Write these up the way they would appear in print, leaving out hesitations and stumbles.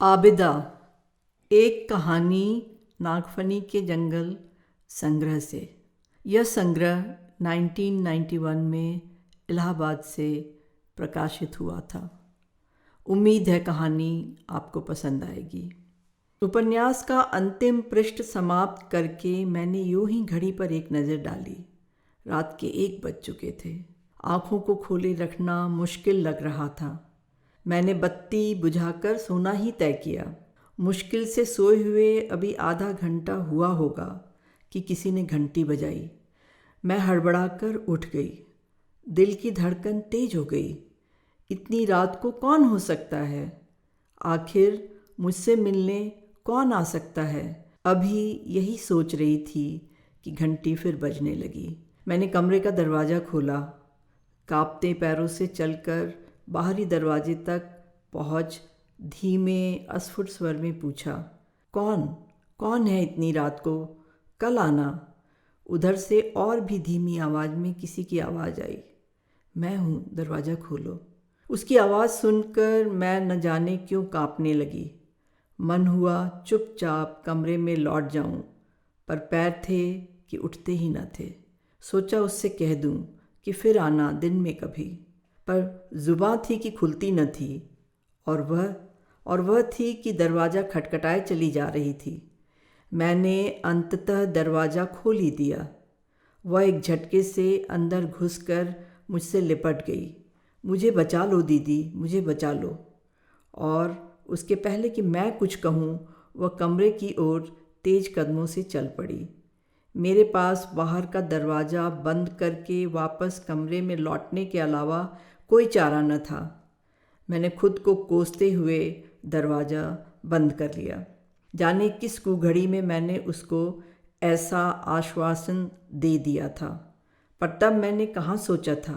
आबिदा, एक कहानी नागफनी के जंगल संग्रह से। यह संग्रह 1991 में इलाहाबाद से प्रकाशित हुआ था। उम्मीद है कहानी आपको पसंद आएगी। उपन्यास का अंतिम पृष्ठ समाप्त करके मैंने यूं ही घड़ी पर एक नज़र डाली। रात के 1 बज चुके थे। आँखों को खोले रखना मुश्किल लग रहा था। मैंने बत्ती बुझाकर सोना ही तय किया। मुश्किल से सोए हुए अभी आधा घंटा हुआ होगा कि किसी ने घंटी बजाई। मैं हड़बड़ाकर उठ गई। दिल की धड़कन तेज हो गई। इतनी रात को कौन हो सकता है? आखिर मुझसे मिलने कौन आ सकता है? अभी यही सोच रही थी कि घंटी फिर बजने लगी। मैंने कमरे का दरवाज़ा खोला। कांपते पैरों से चलकर बाहरी दरवाजे तक पहुंच धीमे अस्फुट स्वर में पूछा, कौन है इतनी रात को? कल आना। उधर से और भी धीमी आवाज़ में किसी की आवाज़ आई, मैं हूँ, दरवाज़ा खोलो। उसकी आवाज़ सुनकर मैं न जाने क्यों कांपने लगी। मन हुआ चुपचाप कमरे में लौट जाऊं, पर पैर थे कि उठते ही न थे। सोचा उससे कह दूं कि फिर आना दिन में कभी, पर जुबां थी कि खुलती न थी। और वह थी कि दरवाज़ा खटखटाए चली जा रही थी। मैंने अंततः दरवाज़ा खोल ही दिया। वह एक झटके से अंदर घुसकर मुझसे लिपट गई। मुझे बचा लो दीदी, मुझे बचा लो। और उसके पहले कि मैं कुछ कहूँ, वह कमरे की ओर तेज कदमों से चल पड़ी। मेरे पास बाहर का दरवाज़ा बंद करके वापस कमरे में लौटने के अलावा कोई चारा न था। मैंने खुद को कोसते हुए दरवाज़ा बंद कर लिया। जाने किस कुघड़ी में मैंने उसको ऐसा आश्वासन दे दिया था, पर तब मैंने कहाँ सोचा था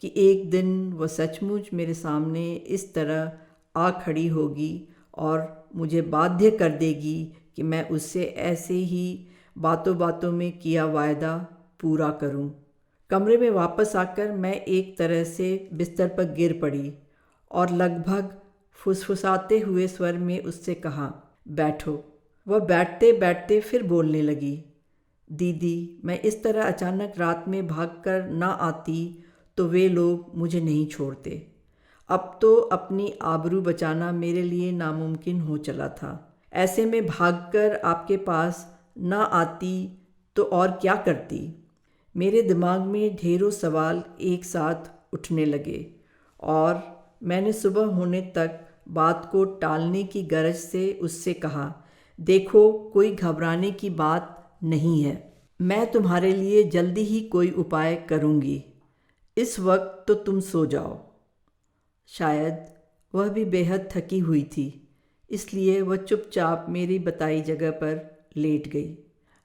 कि एक दिन वह सचमुच मेरे सामने इस तरह आ खड़ी होगी और मुझे बाध्य कर देगी कि मैं उससे ऐसे ही बातों बातों में किया वायदा पूरा करूं। कमरे में वापस आकर मैं एक तरह से बिस्तर पर गिर पड़ी और लगभग फुसफुसाते हुए स्वर में उससे कहा, बैठो। वह बैठते बैठते फिर बोलने लगी, दीदी, मैं इस तरह अचानक रात में भागकर ना आती तो वे लोग मुझे नहीं छोड़ते। अब तो अपनी आबरू बचाना मेरे लिए नामुमकिन हो चला था। ऐसे में भागकर आपके पास ना आती तो और क्या करती? मेरे दिमाग में ढेरों सवाल एक साथ उठने लगे और मैंने सुबह होने तक बात को टालने की गरज से उससे कहा, देखो, कोई घबराने की बात नहीं है। मैं तुम्हारे लिए जल्दी ही कोई उपाय करूँगी। इस वक्त तो तुम सो जाओ। शायद वह भी बेहद थकी हुई थी, इसलिए वह चुपचाप मेरी बताई जगह पर लेट गई।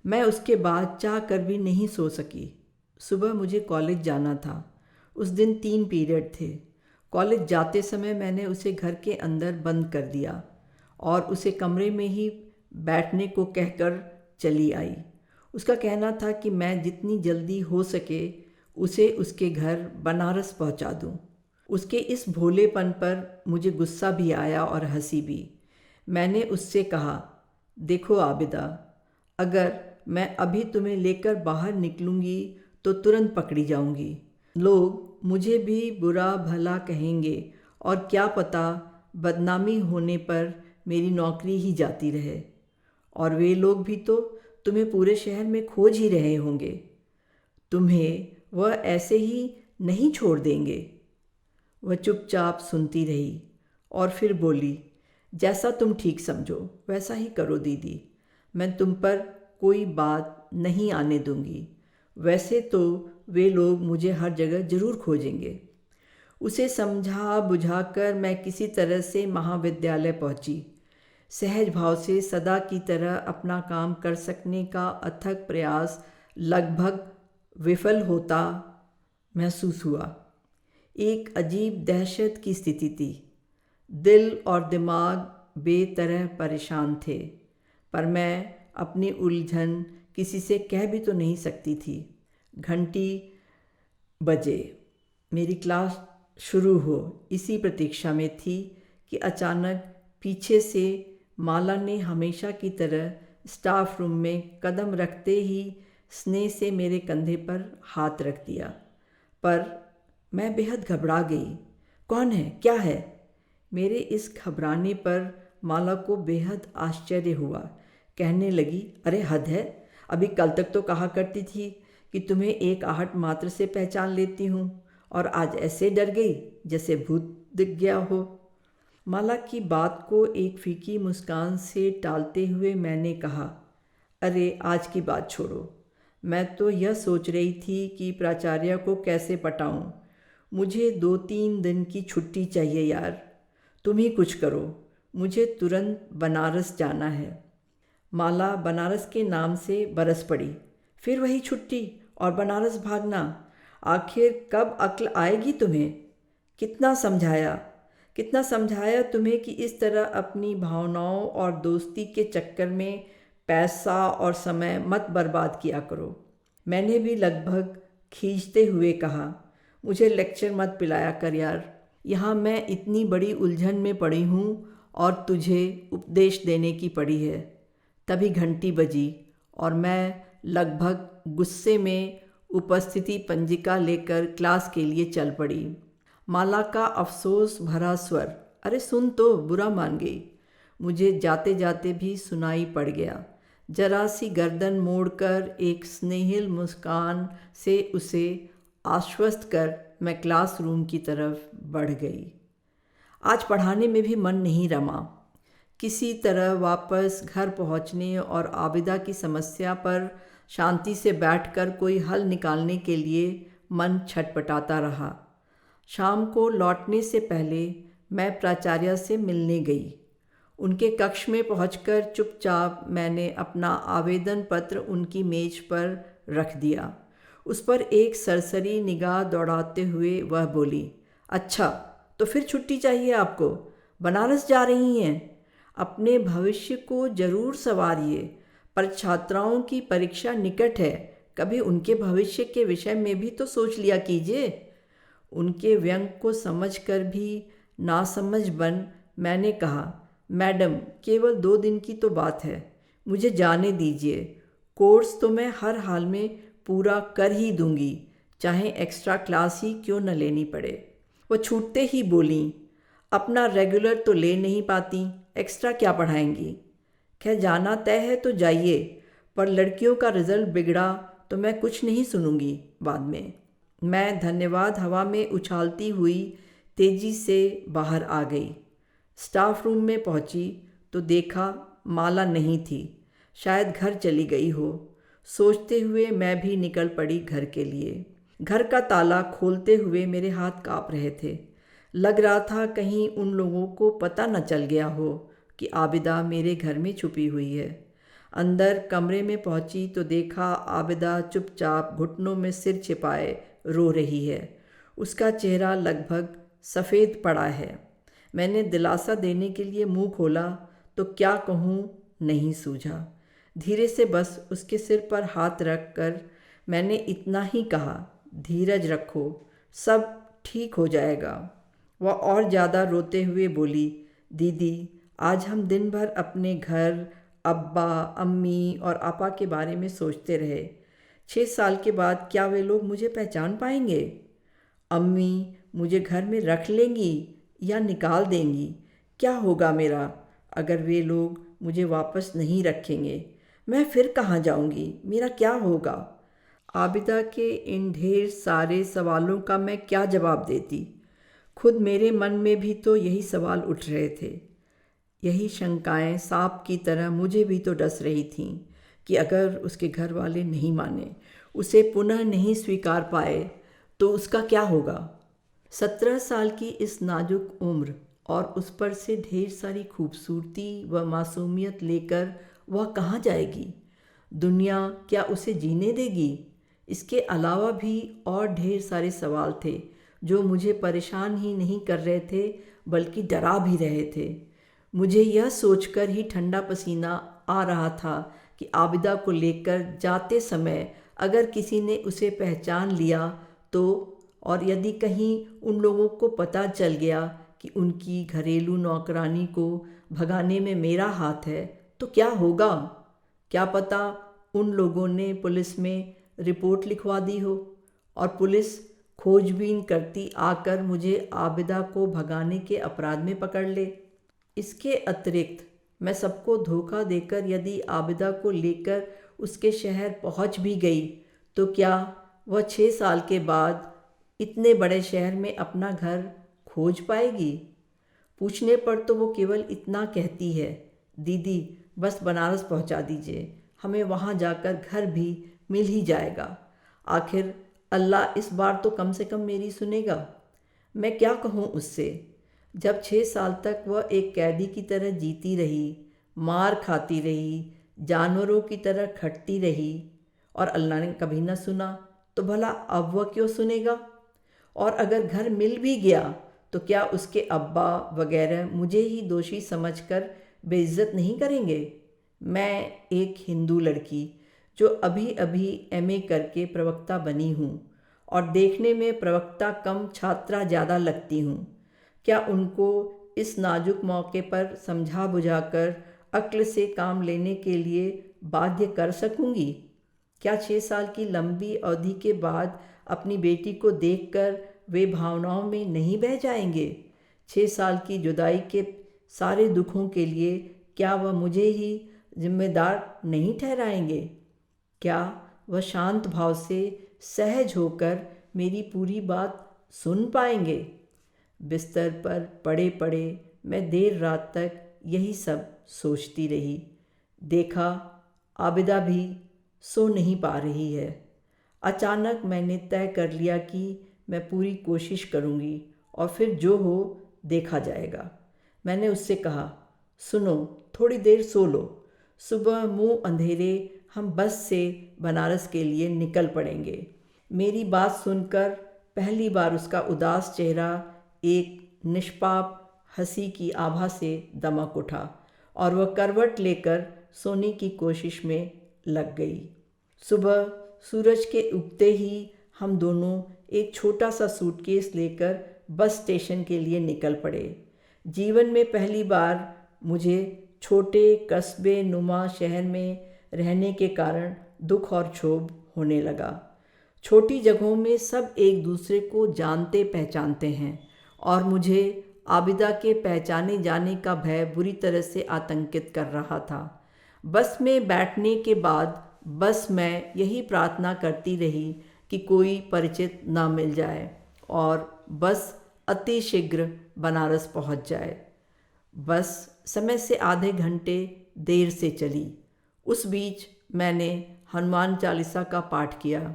मैं उसके बाद चाह कर भी नहीं सो सकी। सुबह मुझे कॉलेज जाना था। उस दिन 3 पीरियड थे। कॉलेज जाते समय मैंने उसे घर के अंदर बंद कर दिया और उसे कमरे में ही बैठने को कहकर चली आई। उसका कहना था कि मैं जितनी जल्दी हो सके उसे उसके घर बनारस पहुंचा दूं। उसके इस भोलेपन पर मुझे गुस्सा भी आया और हंसी भी। मैंने उससे कहा, देखो आबिदा, अगर मैं अभी तुम्हें लेकर बाहर निकलूंगी तो तुरंत पकड़ी जाऊंगी। लोग मुझे भी बुरा भला कहेंगे और क्या पता बदनामी होने पर मेरी नौकरी ही जाती रहे। और वे लोग भी तो तुम्हें पूरे शहर में खोज ही रहे होंगे। तुम्हें वह ऐसे ही नहीं छोड़ देंगे। वह चुपचाप सुनती रही और फिर बोली, जैसा तुम ठीक समझो वैसा ही करो दीदी। मैं तुम पर कोई बात नहीं आने दूंगी। वैसे तो वे लोग मुझे हर जगह ज़रूर खोजेंगे। उसे समझा बुझाकर मैं किसी तरह से महाविद्यालय पहुंची। सहज भाव से सदा की तरह अपना काम कर सकने का अथक प्रयास लगभग विफल होता महसूस हुआ। एक अजीब दहशत की स्थिति थी। दिल और दिमाग बेतरह परेशान थे, पर मैं अपनी उलझन किसी से कह भी तो नहीं सकती थी। घंटी बजे, मेरी क्लास शुरू हो, इसी प्रतीक्षा में थी कि अचानक पीछे से माला ने हमेशा की तरह स्टाफ रूम में कदम रखते ही स्नेह से मेरे कंधे पर हाथ रख दिया। पर मैं बेहद घबरा गई। कौन है, क्या है? मेरे इस घबराने पर माला को बेहद आश्चर्य हुआ। कहने लगी, अरे हद है, अभी कल तक तो कहा करती थी कि तुम्हें एक आहट मात्र से पहचान लेती हूँ, और आज ऐसे डर गई जैसे भूत दिख गया हो। माला की बात को एक फीकी मुस्कान से टालते हुए मैंने कहा, अरे आज की बात छोड़ो, मैं तो यह सोच रही थी कि प्राचार्य को कैसे पटाऊं। मुझे 2-3 दिन की छुट्टी चाहिए यार, तुम ही कुछ करो, मुझे तुरंत बनारस जाना है। माला बनारस के नाम से बरस पड़ी। फिर वही छुट्टी और बनारस भागना, आखिर कब अक्ल आएगी तुम्हें? कितना समझाया तुम्हें कि इस तरह अपनी भावनाओं और दोस्ती के चक्कर में पैसा और समय मत बर्बाद किया करो। मैंने भी लगभग खींचते हुए कहा, मुझे लेक्चर मत पिलाया कर यार, यहाँ मैं इतनी बड़ी उलझन में पड़ी हूँ और तुझे उपदेश देने की पड़ी है। तभी घंटी बजी और मैं लगभग गुस्से में उपस्थिति पंजिका लेकर क्लास के लिए चल पड़ी। माला का अफसोस भरा स्वर, अरे सुन तो, बुरा मान गई, मुझे जाते जाते भी सुनाई पड़ गया। जरा सी गर्दन मोड़कर एक स्नेहिल मुस्कान से उसे आश्वस्त कर मैं क्लासरूम की तरफ बढ़ गई। आज पढ़ाने में भी मन नहीं रमा। किसी तरह वापस घर पहुंचने और आबिदा की समस्या पर शांति से बैठकर कोई हल निकालने के लिए मन छटपटाता रहा। शाम को लौटने से पहले मैं प्राचार्य से मिलने गई। उनके कक्ष में पहुंचकर चुपचाप मैंने अपना आवेदन पत्र उनकी मेज पर रख दिया। उस पर एक सरसरी निगाह दौड़ाते हुए वह बोली, अच्छा तो फिर छुट्टी चाहिए आपको, बनारस जा रही हैं? अपने भविष्य को जरूर संवारिए, पर छात्राओं की परीक्षा निकट है, कभी उनके भविष्य के विषय में भी तो सोच लिया कीजिए। उनके व्यंग को समझकर भी नासमझ बन मैंने कहा, मैडम केवल 2 दिन की तो बात है, मुझे जाने दीजिए। कोर्स तो मैं हर हाल में पूरा कर ही दूंगी, चाहे एक्स्ट्रा क्लास ही क्यों न लेनी पड़े। वो छूटते ही बोली, अपना रेगुलर तो ले नहीं पाती, एक्स्ट्रा क्या पढ़ाएंगी? खैर जाना तय है तो जाइए, पर लड़कियों का रिजल्ट बिगड़ा तो मैं कुछ नहीं सुनूंगी बाद में। मैं धन्यवाद हवा में उछालती हुई तेजी से बाहर आ गई। स्टाफ रूम में पहुंची तो देखा माला नहीं थी, शायद घर चली गई हो। सोचते हुए मैं भी निकल पड़ी घर के लिए। घर का ताला खोलते हुए मेरे हाथ काँप रहे थे। लग रहा था कहीं उन लोगों को पता न चल गया हो कि आबिदा मेरे घर में छुपी हुई है। अंदर कमरे में पहुंची तो देखा आबिदा चुपचाप घुटनों में सिर छिपाए रो रही है। उसका चेहरा लगभग सफ़ेद पड़ा है। मैंने दिलासा देने के लिए मुंह खोला तो क्या कहूँ नहीं सूझा। धीरे से बस उसके सिर पर हाथ रख कर मैंने इतना ही कहा, धीरज रखो, सब ठीक हो जाएगा। वह और ज़्यादा रोते हुए बोली, दीदी आज हम दिन भर अपने घर, अब्बा अम्मी और आपा के बारे में सोचते रहे। 6 साल के बाद क्या वे लोग मुझे पहचान पाएंगे? अम्मी मुझे घर में रख लेंगी या निकाल देंगी? क्या होगा मेरा अगर वे लोग मुझे वापस नहीं रखेंगे? मैं फिर कहाँ जाऊँगी? मेरा क्या होगा? आबिदा के इन ढेर सारे सवालों का मैं क्या जवाब देती? खुद मेरे मन में भी तो यही सवाल उठ रहे थे। यही शंकाएं सांप की तरह मुझे भी तो डस रही थीं कि अगर उसके घर वाले नहीं माने, उसे पुनः नहीं स्वीकार पाए तो उसका क्या होगा? 17 साल की इस नाजुक उम्र और उस पर से ढेर सारी खूबसूरती व मासूमियत लेकर वह कहाँ जाएगी? दुनिया क्या उसे जीने देगी? इसके अलावा भी और ढेर सारे सवाल थे जो मुझे परेशान ही नहीं कर रहे थे बल्कि डरा भी रहे थे। मुझे यह सोचकर ही ठंडा पसीना आ रहा था कि आबिदा को लेकर जाते समय अगर किसी ने उसे पहचान लिया तो, और यदि कहीं उन लोगों को पता चल गया कि उनकी घरेलू नौकरानी को भगाने में मेरा हाथ है तो क्या होगा? क्या पता उन लोगों ने पुलिस में रिपोर्ट लिखवा दी हो और पुलिस खोजबीन करती आकर मुझे आबिदा को भगाने के अपराध में पकड़ ले। इसके अतिरिक्त मैं सबको धोखा देकर यदि आबिदा को लेकर उसके शहर पहुंच भी गई तो क्या वह 6 साल के बाद इतने बड़े शहर में अपना घर खोज पाएगी? पूछने पर तो वो केवल इतना कहती है, दीदी बस बनारस पहुंचा दीजिए, हमें वहां जाकर घर भी मिल ही जाएगा। आखिर अल्लाह इस बार तो कम से कम मेरी सुनेगा। मैं क्या कहूँ उससे? जब 6 साल तक वह एक कैदी की तरह जीती रही, मार खाती रही, जानवरों की तरह खटती रही और अल्लाह ने कभी न सुना, तो भला अब वह क्यों सुनेगा? और अगर घर मिल भी गया तो क्या उसके अब्बा वगैरह मुझे ही दोषी समझकर बेइज्जत नहीं करेंगे? मैं एक हिंदू लड़की जो अभी अभी एमए करके प्रवक्ता बनी हूँ और देखने में प्रवक्ता कम छात्रा ज़्यादा लगती हूँ। क्या उनको इस नाजुक मौके पर समझा बुझाकर अक्ल से काम लेने के लिए बाध्य कर सकूँगी? क्या 6 साल की लंबी अवधि के बाद अपनी बेटी को देखकर वे भावनाओं में नहीं बह जाएंगे? 6 साल की जुदाई के सारे दुखों के लिए क्या वह मुझे ही जिम्मेदार नहीं ठहराएंगे? क्या वह शांत भाव से सहज होकर मेरी पूरी बात सुन पाएंगे? बिस्तर पर पड़े पड़े मैं देर रात तक यही सब सोचती रही। देखा आबिदा भी सो नहीं पा रही है। अचानक मैंने तय कर लिया कि मैं पूरी कोशिश करूँगी और फिर जो हो देखा जाएगा। मैंने उससे कहा, सुनो थोड़ी देर सो लो, सुबह मुँह अंधेरे हम बस से बनारस के लिए निकल पड़ेंगे। मेरी बात सुनकर पहली बार उसका उदास चेहरा एक निष्पाप हंसी की आभा से दमक उठा और वह करवट लेकर सोने की कोशिश में लग गई। सुबह सूरज के उगते ही हम दोनों एक छोटा सा सूटकेस लेकर बस स्टेशन के लिए निकल पड़े। जीवन में पहली बार मुझे छोटे कस्बे नुमा शहर में रहने के कारण दुख और क्षोभ होने लगा। छोटी जगहों में सब एक दूसरे को जानते पहचानते हैं और मुझे आबिदा के पहचाने जाने का भय बुरी तरह से आतंकित कर रहा था। बस में बैठने के बाद बस मैं यही प्रार्थना करती रही कि कोई परिचित ना मिल जाए और बस अति शीघ्र बनारस पहुंच जाए। बस समय से आधे घंटे देर से चली। उस बीच मैंने हनुमान चालीसा का पाठ किया।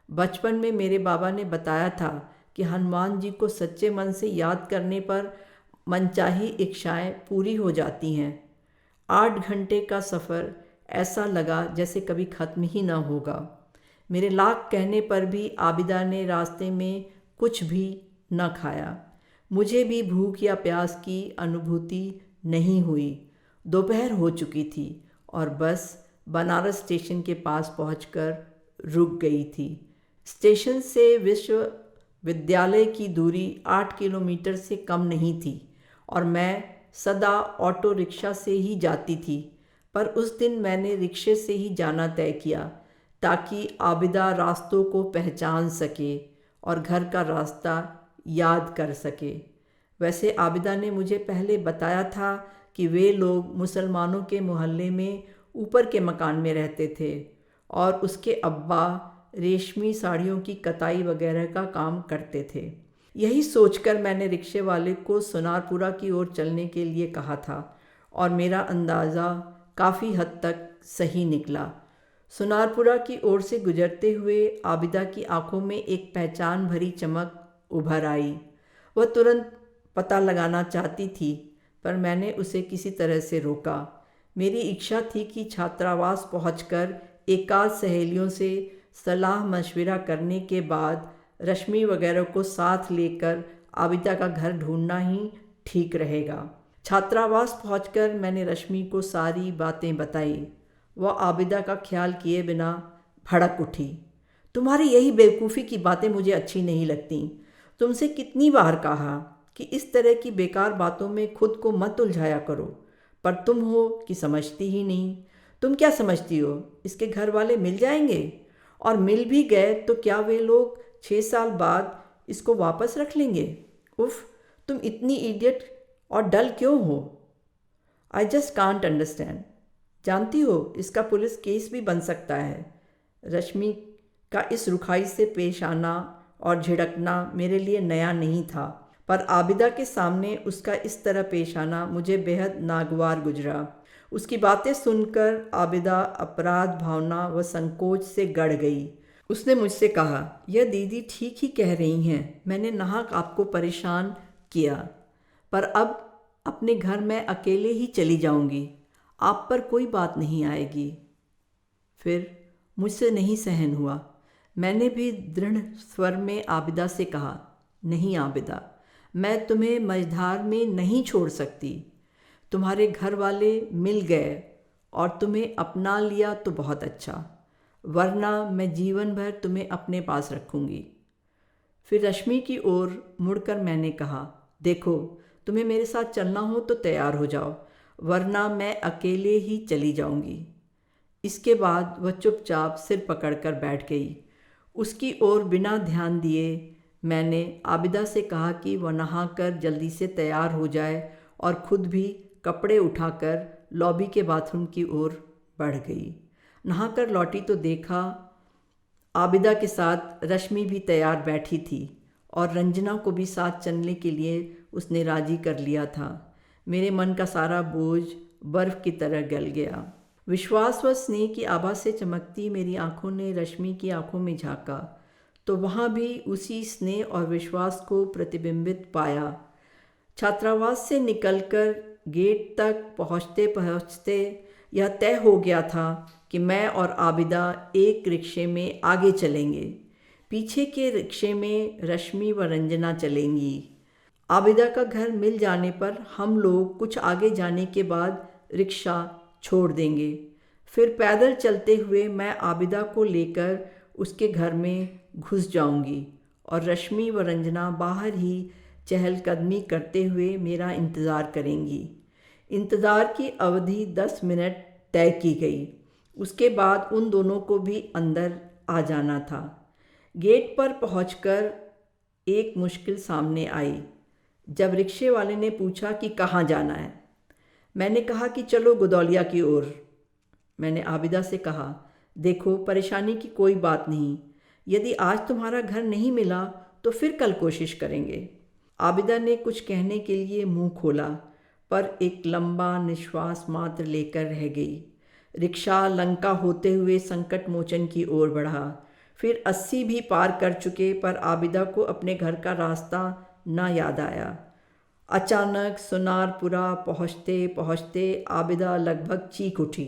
बचपन में मेरे बाबा ने बताया था कि हनुमान जी को सच्चे मन से याद करने पर मनचाही इच्छाएं पूरी हो जाती हैं। 8 घंटे का सफ़र ऐसा लगा जैसे कभी ख़त्म ही न होगा। मेरे लाख कहने पर भी आबिदा ने रास्ते में कुछ भी न खाया। मुझे भी भूख या प्यास की अनुभूति नहीं हुई। दोपहर हो चुकी थी और बस बनारस स्टेशन के पास पहुंचकर रुक गई थी। स्टेशन से विश्वविद्यालय की दूरी 8 किलोमीटर से कम नहीं थी और मैं सदा ऑटो रिक्शा से ही जाती थी, पर उस दिन मैंने रिक्शे से ही जाना तय किया ताकि आबिदा रास्तों को पहचान सके और घर का रास्ता याद कर सके। वैसे आबिदा ने मुझे पहले बताया था कि वे लोग मुसलमानों के मोहल्ले में ऊपर के मकान में रहते थे और उसके अब्बा रेशमी साड़ियों की कताई वगैरह का काम करते थे। यही सोचकर मैंने रिक्शे वाले को सोनारपुरा की ओर चलने के लिए कहा था और मेरा अंदाज़ा काफ़ी हद तक सही निकला। सोनारपुरा की ओर से गुजरते हुए आबिदा की आंखों में एक पहचान भरी चमक उभर आई। वह तुरंत पता लगाना चाहती थी, पर मैंने उसे किसी तरह से रोका। मेरी इच्छा थी कि छात्रावास पहुंचकर एकाध सहेलियों से सलाह मशविरा करने के बाद रश्मि वगैरह को साथ लेकर आबिदा का घर ढूंढना ही ठीक रहेगा। छात्रावास पहुंचकर मैंने रश्मि को सारी बातें बताई। वह आबिदा का ख्याल किए बिना भड़क उठी। तुम्हारी यही बेवकूफ़ी की बातें मुझे अच्छी नहीं लगती। तुमसे कितनी बार कहा कि इस तरह की बेकार बातों में खुद को मत उलझाया करो। पर तुम हो कि समझती ही नहीं। तुम क्या समझती हो, इसके घर वाले मिल जाएंगे? और मिल भी गए तो क्या वे लोग 6 साल बाद इसको वापस रख लेंगे? उफ, तुम इतनी इडियट और डल क्यों हो? I just can't understand. जानती हो, इसका पुलिस केस भी बन सकता है। रश्मि का इस रुखाई से पेश आना और झिड़कना मेरे लिए नया नहीं था, पर आबिदा के सामने उसका इस तरह पेश आना मुझे बेहद नागवार गुजरा। उसकी बातें सुनकर आबिदा अपराध भावना व संकोच से गड़ गई। उसने मुझसे कहा, यह दीदी ठीक ही कह रही हैं, मैंने नाहक आपको परेशान किया, पर अब अपने घर में अकेले ही चली जाऊंगी, आप पर कोई बात नहीं आएगी। फिर मुझसे नहीं सहन हुआ। मैंने भी दृढ़ स्वर में आबिदा से कहा, नहीं आबिदा, मैं तुम्हें मझधार में नहीं छोड़ सकती। तुम्हारे घर वाले मिल गए और तुम्हें अपना लिया तो बहुत अच्छा, वरना मैं जीवन भर तुम्हें अपने पास रखूंगी। फिर रश्मि की ओर मुड़कर मैंने कहा, देखो, तुम्हें मेरे साथ चलना हो तो तैयार हो जाओ, वरना मैं अकेले ही चली जाऊंगी। इसके बाद वह चुपचाप सिर पकड़कर बैठ गई। उसकी ओर बिना ध्यान दिए मैंने आबिदा से कहा कि वह नहाकर जल्दी से तैयार हो जाए और खुद भी कपड़े उठाकर लॉबी के बाथरूम की ओर बढ़ गई। नहाकर लौटी तो देखा आबिदा के साथ रश्मि भी तैयार बैठी थी और रंजना को भी साथ चलने के लिए उसने राजी कर लिया था। मेरे मन का सारा बोझ बर्फ की तरह गल गया। विश्वास व स्नेह की आभा से चमकती मेरी आंखों ने रश्मि की आंखों में झांका तो वहाँ भी उसी स्नेह और विश्वास को प्रतिबिंबित पाया। छात्रावास से निकलकर गेट तक पहुँचते पहुँचते यह तय हो गया था कि मैं और आबिदा एक रिक्शे में आगे चलेंगे, पीछे के रिक्शे में रश्मि व रंजना चलेंगी। आबिदा का घर मिल जाने पर हम लोग कुछ आगे जाने के बाद रिक्शा छोड़ देंगे। फिर पैदल चलते हुए मैं आबिदा को लेकर उसके घर में घुस जाऊंगी और रश्मि व रंजना बाहर ही चहलकदमी करते हुए मेरा इंतज़ार करेंगी। इंतज़ार की अवधि 10 मिनट तय की गई। उसके बाद उन दोनों को भी अंदर आ जाना था। गेट पर पहुंचकर एक मुश्किल सामने आई। जब रिक्शे वाले ने पूछा कि कहाँ जाना है, मैंने कहा कि चलो गुदौलिया की ओर। मैंने आबिदा से कहा, देखो, परेशानी की कोई बात नहीं, यदि आज तुम्हारा घर नहीं मिला तो फिर कल कोशिश करेंगे। आबिदा ने कुछ कहने के लिए मुंह खोला, पर एक लंबा निश्वास मात्र लेकर रह गई। रिक्शा लंका होते हुए संकट मोचन की ओर बढ़ा। फिर 80 भी पार कर चुके, पर आबिदा को अपने घर का रास्ता ना याद आया। अचानक सुनारपुरा पहुँचते पहुँचते आबिदा लगभग चीख उठी,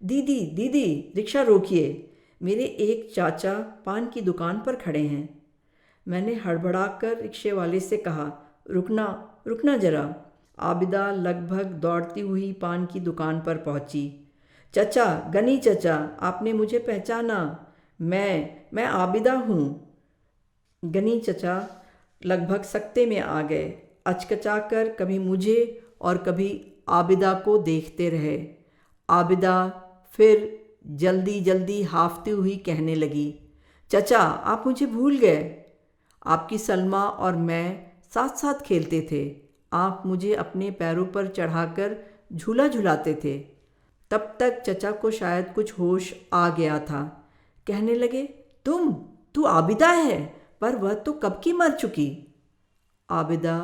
दीदी दीदी, रिक्शा रोकिए, मेरे एक चाचा पान की दुकान पर खड़े हैं। मैंने हड़बड़ाकर रिक्शे वाले से कहा, रुकना रुकना जरा। आबिदा लगभग दौड़ती हुई पान की दुकान पर पहुंची। चचा, गनी चचा, आपने मुझे पहचाना? मैं आबिदा हूँ। गनी चचा लगभग सकते में आ गए। अचकचाकर कभी मुझे और कभी आबिदा को देखते रहे। आबिदा फिर जल्दी जल्दी हाफती हुई कहने लगी, चचा, आप मुझे भूल गए। आपकी सलमा और मैं साथ साथ खेलते थे। आप मुझे अपने पैरों पर चढ़ाकर झूला झुलाते थे। तब तक चचा को शायद कुछ होश आ गया था। कहने लगे, तू आबिदा है, पर वह तो कब की मर चुकी। आबिदा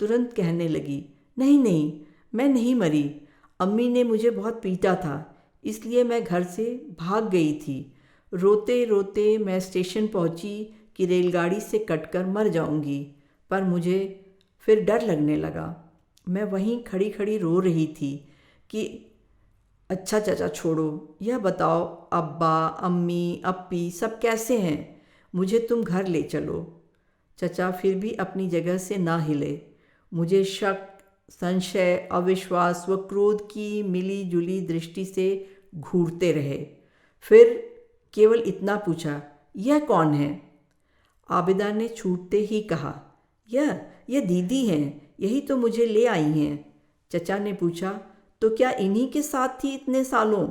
तुरंत कहने लगी, नहीं नहीं, मैं नहीं मरी। अम्मी ने मुझे बहुत पीटा था, इसलिए मैं घर से भाग गई थी। रोते रोते मैं स्टेशन पहुंची कि रेलगाड़ी से कटकर मर जाऊंगी, पर मुझे फिर डर लगने लगा। मैं वहीं खड़ी खड़ी रो रही थी कि अच्छा चचा छोड़ो, यह बताओ अब्बा अम्मी अप्पी सब कैसे हैं? मुझे तुम घर ले चलो। चचा फिर भी अपनी जगह से ना हिले। मुझे शक, संशय, अविश्वास व क्रोध की मिली जुली दृष्टि से घूरते रहे। फिर केवल इतना पूछा, यह कौन है? आबिदा ने छूटते ही कहा, यह दीदी हैं, यही तो मुझे ले आई हैं। चचा ने पूछा, तो क्या इन्हीं के साथ थी इतने सालों?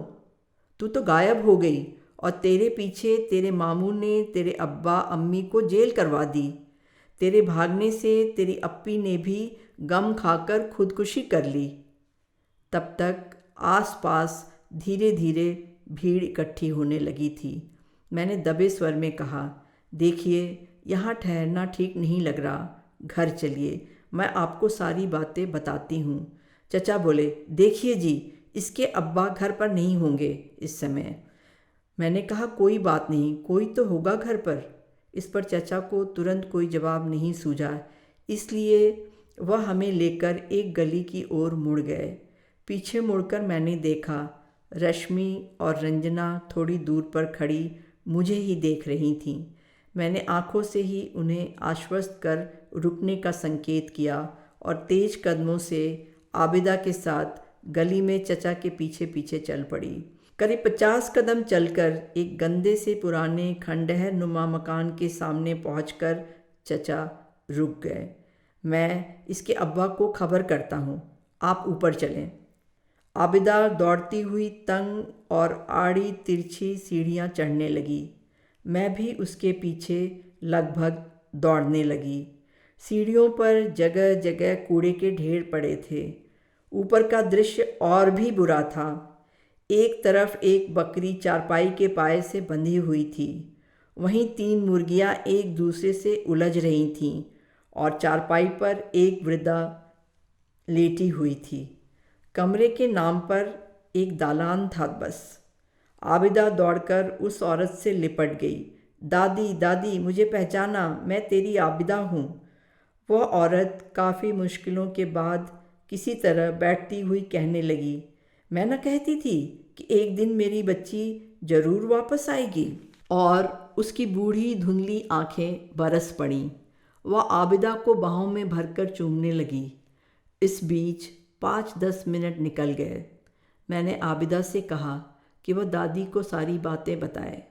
तू तो गायब हो गई और तेरे पीछे तेरे मामू ने तेरे अब्बा अम्मी को जेल करवा दी। तेरे भागने से तेरी अप्पी ने भी गम खाकर खुदकुशी कर ली। तब तक आसपास धीरे धीरे भीड़ इकट्ठी होने लगी थी। मैंने दबे स्वर में कहा, देखिए यहाँ ठहरना ठीक नहीं लग रहा, घर चलिए, मैं आपको सारी बातें बताती हूँ। चचा बोले, देखिए जी, इसके अब्बा घर पर नहीं होंगे इस समय। मैंने कहा, कोई बात नहीं, कोई तो होगा घर पर। इस पर चचा को तुरंत कोई जवाब नहीं सूझा, इसलिए वह हमें लेकर एक गली की ओर मुड़ गए। पीछे मुड़कर मैंने देखा, रश्मि और रंजना थोड़ी दूर पर खड़ी मुझे ही देख रही थीं। मैंने आंखों से ही उन्हें आश्वस्त कर रुकने का संकेत किया और तेज कदमों से आबिदा के साथ गली में चचा के पीछे पीछे चल पड़ी। करीब 50 कदम चलकर एक गंदे से पुराने खंडहर नुमा मकान के सामने पहुंचकर चचा रुक गए। मैं इसके अब्बा को खबर करता हूँ, आप ऊपर चलें। आबिदा दौड़ती हुई तंग और आड़ी तिरछी सीढ़ियाँ चढ़ने लगी। मैं भी उसके पीछे लगभग दौड़ने लगी। सीढ़ियों पर जगह जगह कूड़े के ढेर पड़े थे। ऊपर का दृश्य और भी बुरा था। एक तरफ एक बकरी चारपाई के पाए से बंधी हुई थी, वहीं 3 मुर्गियाँ एक दूसरे से उलझ रही थीं और चारपाई पर एक वृद्धा लेटी हुई थी। कमरे के नाम पर एक दालान था बस। आबिदा दौड़कर उस औरत से लिपट गई। दादी दादी, मुझे पहचाना, मैं तेरी आबिदा हूँ। वह औरत काफ़ी मुश्किलों के बाद किसी तरह बैठती हुई कहने लगी, मैं न कहती थी कि एक दिन मेरी बच्ची ज़रूर वापस आएगी। और उसकी बूढ़ी धुंधली आंखें बरस पड़ीं। वह आबिदा को बाहों में भरकर चूमने लगी। इस बीच 5-10 मिनट निकल गए। मैंने आबिदा से कहा कि वह दादी को सारी बातें बताए।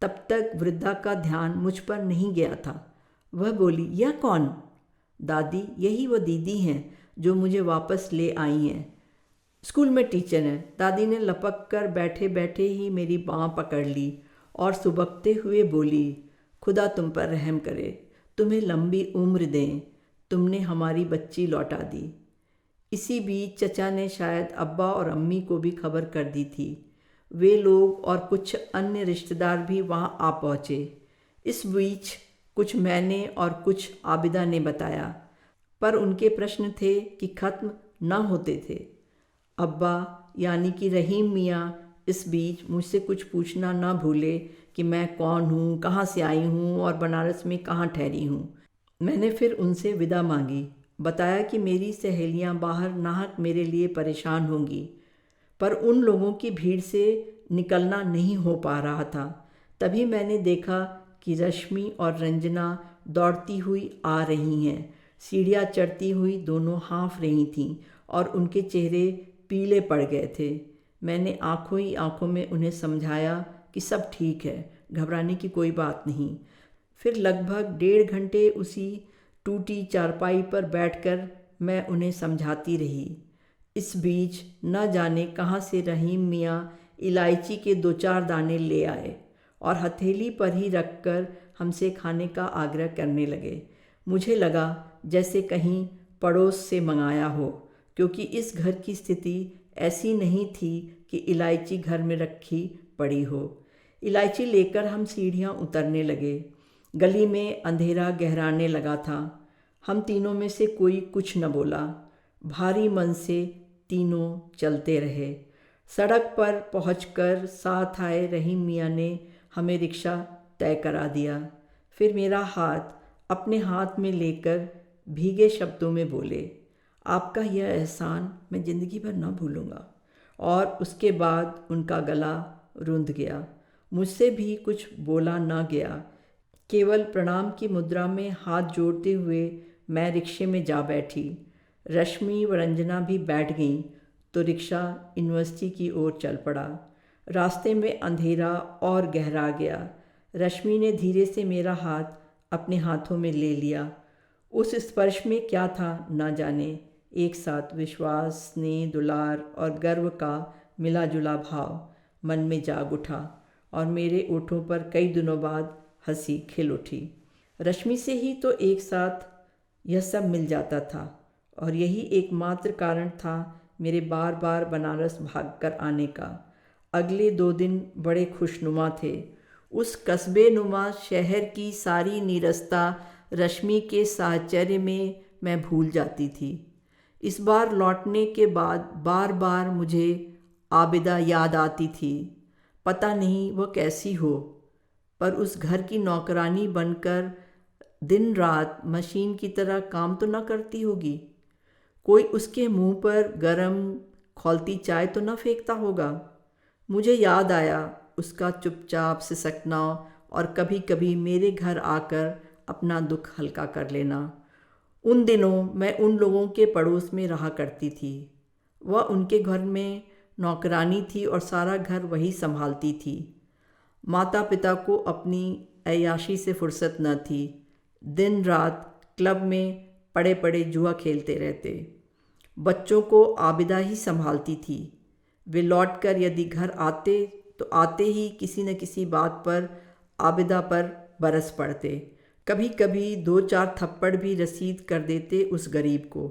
तब तक वृद्धा का ध्यान मुझ पर नहीं गया था। वह बोली, यह कौन? दादी, यही वो दीदी हैं जो मुझे वापस ले आई हैं। स्कूल में टीचर हैं। दादी ने लपक कर बैठे बैठे ही मेरी बाँह पकड़ ली और सुबकते हुए बोली, खुदा तुम पर रहम करे, तुम्हें लंबी उम्र दें, तुमने हमारी बच्ची लौटा दी। इसी बीच चचा ने शायद अब्बा और अम्मी को भी खबर कर दी थी। वे लोग और कुछ अन्य रिश्तेदार भी वहाँ आ पहुँचे। इस बीच कुछ मैंने और कुछ आबिदा ने बताया, पर उनके प्रश्न थे कि ख़त्म न होते थे। अब्बा यानी कि रहीम मियाँ इस बीच मुझसे कुछ पूछना न भूले कि मैं कौन हूँ, कहाँ से आई हूँ और बनारस में कहाँ ठहरी हूँ। मैंने फिर उनसे विदा मांगी, बताया कि मेरी सहेलियाँ बाहर नाहक मेरे लिए परेशान होंगी, पर उन लोगों की भीड़ से निकलना नहीं हो पा रहा था। तभी मैंने देखा कि रश्मि और रंजना दौड़ती हुई आ रही हैं। सीढ़ियाँ चढ़ती हुई दोनों हाँफ रही थीं और उनके चेहरे पीले पड़ गए थे। मैंने आंखों ही आंखों में उन्हें समझाया कि सब ठीक है, घबराने की कोई बात नहीं। फिर लगभग 1.5 घंटे उसी टूटी चारपाई पर बैठकर मैं उन्हें समझाती रही। इस बीच न जाने कहाँ से रहीम मियाँ इलायची के 2-4 दाने ले आए और हथेली पर ही रखकर हमसे खाने का आग्रह करने लगे। मुझे लगा जैसे कहीं पड़ोस से मंगाया हो, क्योंकि इस घर की स्थिति ऐसी नहीं थी कि इलायची घर में रखी पड़ी हो। इलायची लेकर हम सीढ़ियाँ उतरने लगे। गली में अंधेरा गहराने लगा था। हम तीनों में से कोई कुछ न बोला। भारी मन से तीनों चलते रहे। सड़क पर पहुंचकर साथ आए रहीम मियाँ ने हमें रिक्शा तय करा दिया। फिर मेरा हाथ अपने हाथ में लेकर भीगे शब्दों में बोले, आपका यह एहसान मैं ज़िंदगी भर न भूलूँगा। और उसके बाद उनका गला रुंध गया। मुझसे भी कुछ बोला न गया। केवल प्रणाम की मुद्रा में हाथ जोड़ते हुए मैं रिक्शे में जा बैठी। रश्मि व रंजना भी बैठ गईं तो रिक्शा यूनिवर्सिटी की ओर चल पड़ा। रास्ते में अंधेरा और गहरा गया। रश्मि ने धीरे से मेरा हाथ अपने हाथों में ले लिया। उस स्पर्श में क्या था न जाने, एक साथ विश्वास, स्नेह, दुलार और गर्व का मिला जुला भाव मन में जाग उठा और मेरे ओठों पर कई दिनों बाद हंसी खिल उठी। रश्मि से ही तो एक साथ यह सब मिल जाता था और यही एकमात्र कारण था मेरे बार बार बनारस भागकर आने का। अगले 2 दिन बड़े खुशनुमा थे। उस कस्बे नुमा शहर की सारी नीरसता रश्मि के साहचर्य में मैं भूल जाती थी। इस बार लौटने के बाद बार बार मुझे आबिदा याद आती थी। पता नहीं वह कैसी हो, पर उस घर की नौकरानी बनकर दिन रात मशीन की तरह काम तो न करती होगी। कोई उसके मुंह पर गरम खौलती चाय तो न फेंकता होगा। मुझे याद आया उसका चुपचाप सिसकना और कभी कभी मेरे घर आकर अपना दुख हल्का कर लेना। उन दिनों मैं उन लोगों के पड़ोस में रहा करती थी। वह उनके घर में नौकरानी थी और सारा घर वही संभालती थी। माता पिता को अपनी अय्याशी से फुर्सत न थी। दिन रात क्लब में पड़े पड़े जुआ खेलते रहते। बच्चों को आबिदा ही संभालती थी। वे लौटकर यदि घर आते तो आते ही किसी न किसी बात पर आबिदा पर बरस पड़ते। कभी कभी 2-4 थप्पड़ भी रसीद कर देते उस गरीब को।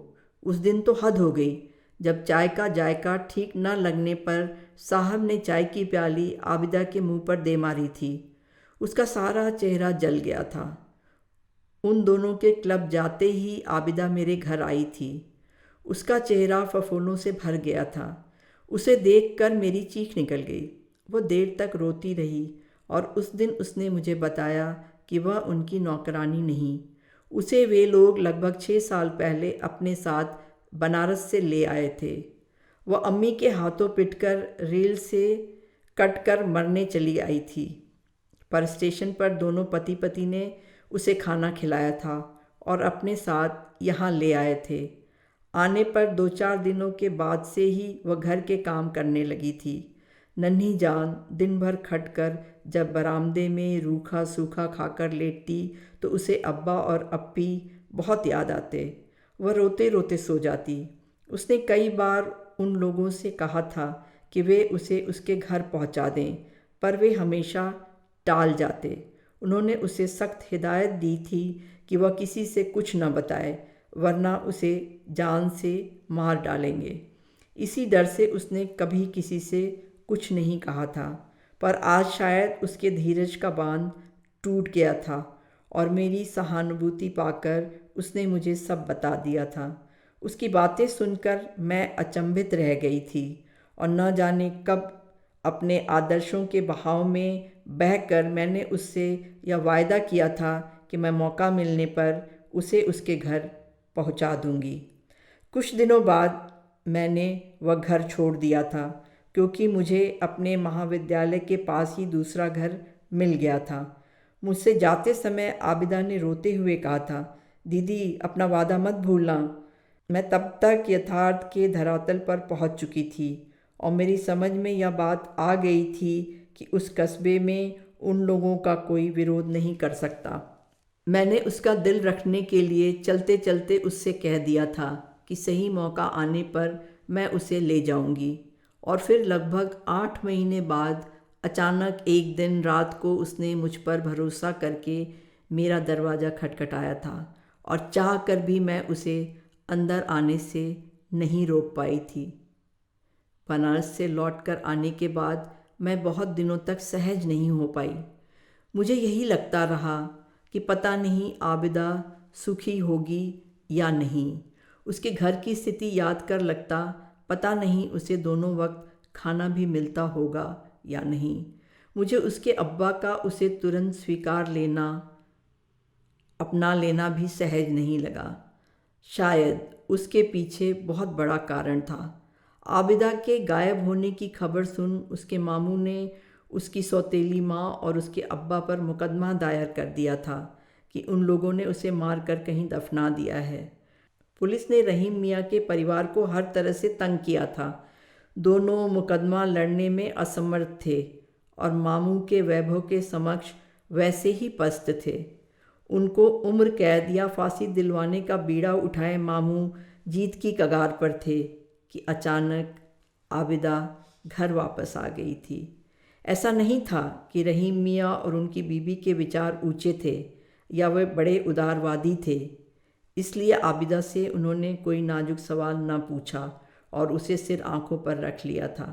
उस दिन तो हद हो गई जब चाय का जायका ठीक न लगने पर साहब ने चाय की प्याली आबिदा के मुंह पर दे मारी थी। उसका सारा चेहरा जल गया था। उन दोनों के क्लब जाते ही आबिदा मेरे घर आई थी। उसका चेहरा फफोलों से भर गया था। उसे देखकर मेरी चीख निकल गई। वह देर तक रोती रही और उस दिन उसने मुझे बताया कि वह उनकी नौकरानी नहीं, उसे वे लोग लगभग 6 साल पहले अपने साथ बनारस से ले आए थे। वह अम्मी के हाथों पिटकर रेल से कटकर मरने चली आई थी, पर स्टेशन पर दोनों पति पत्नी ने उसे खाना खिलाया था और अपने साथ यहाँ ले आए थे। आने पर 2-4 दिनों के बाद से ही वह घर के काम करने लगी थी। नन्ही जान दिन भर खटकर जब बरामदे में रूखा सूखा खाकर लेटती तो उसे अब्बा और अप्पी बहुत याद आते। वह रोते रोते सो जाती। उसने कई बार उन लोगों से कहा था कि वे उसे उसके घर पहुंचा दें, पर वे हमेशा टाल जाते। उन्होंने उसे सख्त हिदायत दी थी कि वह किसी से कुछ न बताए, वरना उसे जान से मार डालेंगे। इसी डर से उसने कभी किसी से कुछ नहीं कहा था, पर आज शायद उसके धीरज का बांध टूट गया था और मेरी सहानुभूति पाकर उसने मुझे सब बता दिया था। उसकी बातें सुनकर मैं अचंभित रह गई थी और न जाने कब अपने आदर्शों के बहाव में बहकर मैंने उससे यह वायदा किया था कि मैं मौका मिलने पर उसे उसके घर पहुंचा दूंगी। कुछ दिनों बाद मैंने वह घर छोड़ दिया था, क्योंकि मुझे अपने महाविद्यालय के पास ही दूसरा घर मिल गया था। मुझसे जाते समय आबिदा ने रोते हुए कहा था, दीदी अपना वादा मत भूलना। मैं तब तक यथार्थ के धरातल पर पहुंच चुकी थी और मेरी समझ में यह बात आ गई थी कि उस कस्बे में उन लोगों का कोई विरोध नहीं कर सकता। मैंने उसका दिल रखने के लिए चलते चलते उससे कह दिया था कि सही मौका आने पर मैं उसे ले जाऊंगी। और फिर लगभग 8 महीने बाद अचानक एक दिन रात को उसने मुझ पर भरोसा करके मेरा दरवाज़ा खटखटाया था और चाह कर भी मैं उसे अंदर आने से नहीं रोक पाई थी। बनारस से लौटकर आने के बाद मैं बहुत दिनों तक सहज नहीं हो पाई। मुझे यही लगता रहा कि पता नहीं आबिदा सुखी होगी या नहीं। उसके घर की स्थिति याद कर लगता पता नहीं उसे दोनों वक्त खाना भी मिलता होगा या नहीं। मुझे उसके अब्बा का उसे तुरंत स्वीकार लेना, अपना लेना भी सहज नहीं लगा। शायद उसके पीछे बहुत बड़ा कारण था। आबिदा के गायब होने की खबर सुन उसके मामू ने उसकी सौतेली माँ और उसके अब्बा पर मुकदमा दायर कर दिया था कि उन लोगों ने उसे मारकर कहीं दफना दिया है। पुलिस ने रहीम मियाँ के परिवार को हर तरह से तंग किया था। दोनों मुकदमा लड़ने में असमर्थ थे और मामू के वैभव के समक्ष वैसे ही पस्त थे। उनको उम्र कैद या फांसी दिलवाने का बीड़ा उठाए मामू जीत की कगार पर थे कि अचानक आबिदा घर वापस आ गई थी। ऐसा नहीं था कि रहीम मियाँ और उनकी बीवी के विचार ऊंचे थे या वे बड़े उदारवादी थे, इसलिए आबिदा से उन्होंने कोई नाजुक सवाल न पूछा और उसे सिर आंखों पर रख लिया था।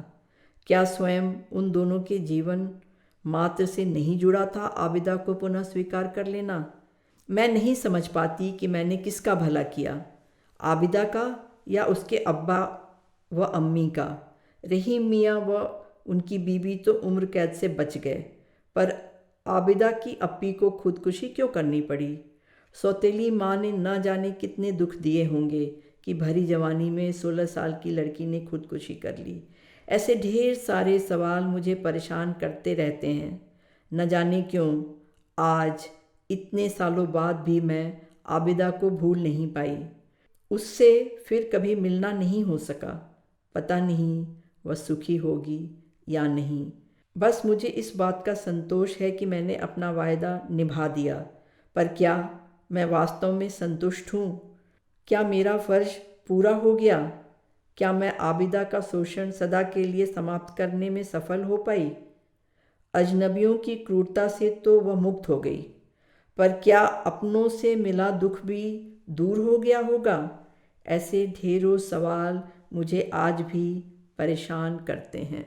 क्या स्वयं उन दोनों के जीवन मात्र से नहीं जुड़ा था आबिदा को पुनः स्वीकार कर लेना? मैं नहीं समझ पाती कि मैंने किसका भला किया, आबिदा का या उसके अब्बा व अम्मी का। रहीम मियाँ व उनकी बीवी तो उम्र कैद से बच गए, पर आबिदा की अप्पी को खुदकुशी क्यों करनी पड़ी? सौतेली माँ ने न जाने कितने दुख दिए होंगे कि भरी जवानी में 16 साल की लड़की ने खुदकुशी कर ली। ऐसे ढेर सारे सवाल मुझे परेशान करते रहते हैं। न जाने क्यों आज इतने सालों बाद भी मैं आबिदा को भूल नहीं पाई। उससे फिर कभी मिलना नहीं हो सका। पता नहीं वह सुखी होगी या नहीं। बस मुझे इस बात का संतोष है कि मैंने अपना वायदा निभा दिया। पर क्या मैं वास्तव में संतुष्ट हूँ? क्या मेरा फ़र्ज पूरा हो गया? क्या मैं आबिदा का शोषण सदा के लिए समाप्त करने में सफल हो पाई? अजनबियों की क्रूरता से तो वह मुक्त हो गई, पर क्या अपनों से मिला दुख भी दूर हो गया होगा? ऐसे ढेरों सवाल मुझे आज भी परेशान करते हैं।